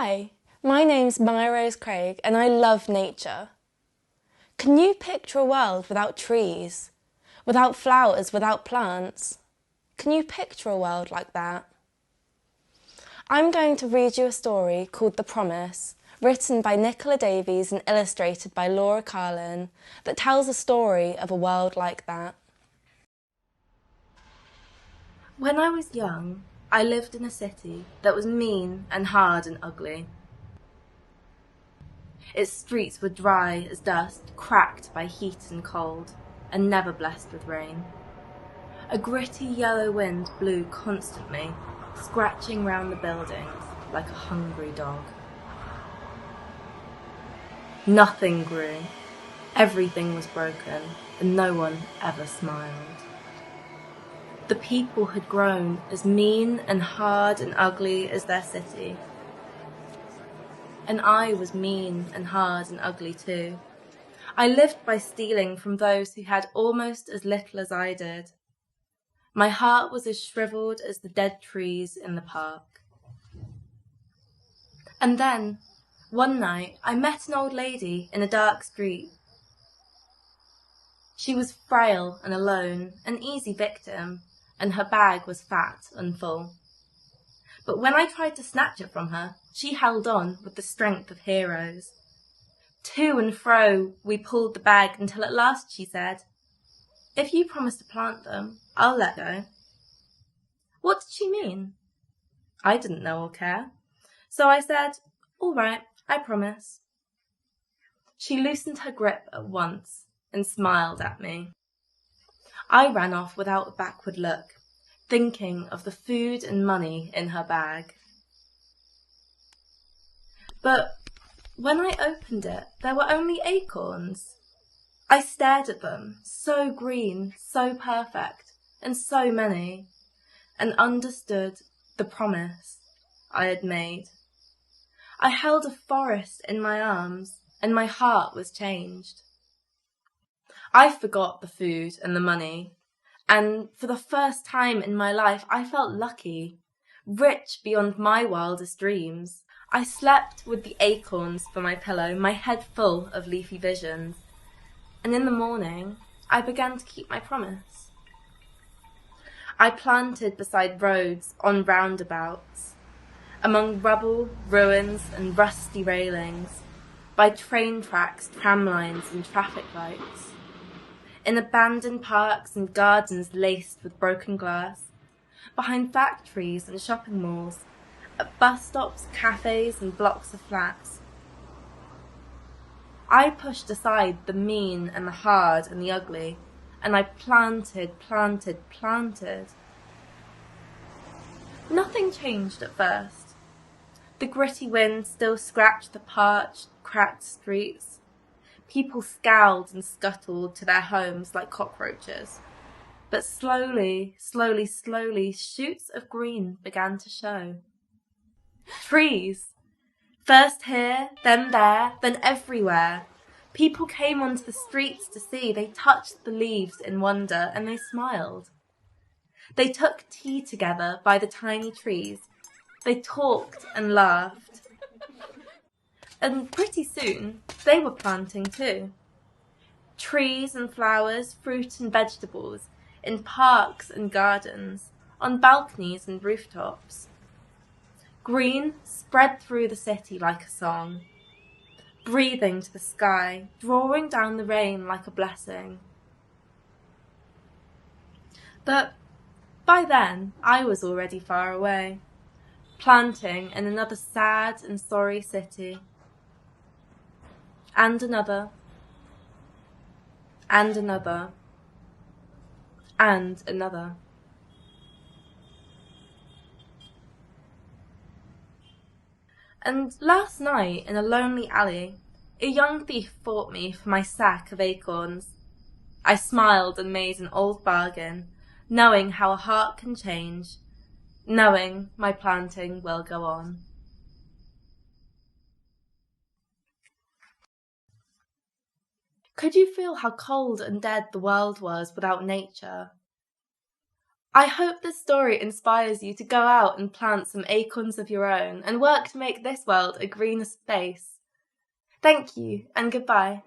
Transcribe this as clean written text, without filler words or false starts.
Hi, my name's Mya-Rose and I love nature. Can you picture a world without trees, without flowers, without plants? Can you picture a world like that? I'm going to read you a story called The Promise, written by Nicola Davies and illustrated by Carlin, that tells a story of a world like that. When I was young, I lived in a city that was mean and hard and ugly. Its streets were dry as dust, cracked by heat and cold, and never blessed with rain. A gritty yellow wind blew constantly, scratching round the buildings like a hungry dog. Nothing grew. Everything was broken, and no one ever smiled. The people had grown as mean and hard and ugly as their city. And I was mean and hard and ugly too. I lived by stealing from those who had almost as little as I did. My heart was as shriveled as the dead trees in the park. And then, one night, I met an old lady in a dark street. She was frail and alone, an easy victim, and her bag was fat and full. But when I tried to snatch it from her, she held on with the strength of heroes. To and fro we pulled the bag until at last she said, "If you promise to plant them, I'll let go." What did she mean? I didn't know or care. So I said, "All right, I promise." She loosened her grip at once and smiled at me. I ran off without a backward look, thinking of the food and money in her bag. But when I opened it, there were only acorns. I stared at them, so green, so perfect, and so many, and understood the promise I had made. I held a forest in my arms, and my heart was changed. I forgot the food and the money, and for the first time in my life I felt lucky, rich beyond my wildest dreams. I slept with the acorns for my pillow, my head full of leafy visions, and in the morning I began to keep my promise. I planted beside roads, on roundabouts, among rubble, ruins and rusty railings, by train tracks, tram lines and traffic lights, in abandoned parks and gardens laced with broken glass, behind factories and shopping malls, at bus stops, cafes and blocks of flats. I pushed aside the mean and the hard and the ugly, and I planted. Nothing changed at first. The gritty wind still scratched the parched, cracked streets. People scowled and scuttled to their homes like cockroaches. But slowly, shoots of green began to show. Trees! First here, then there, then everywhere. People came onto the streets to see. They touched the leaves in wonder, and they smiled. They took tea together by the tiny trees. They talked and laughed. And pretty soon, they were planting too. Trees and flowers, fruit and vegetables, in parks and gardens, on balconies and rooftops. Green spread through the city like a song, breathing to the sky, drawing down the rain like a blessing. But by then, I was already far away, planting in another sad and sorry city. And another, and another, and another. And last night, in a lonely alley, a young thief fought me for my sack of acorns. I smiled and made an old bargain, knowing how a heart can change, knowing my planting will go on. Could you feel how cold and dead the world was without nature? I hope this story inspires you to go out and plant some acorns of your own and work to make this world a greener space. Thank you and goodbye.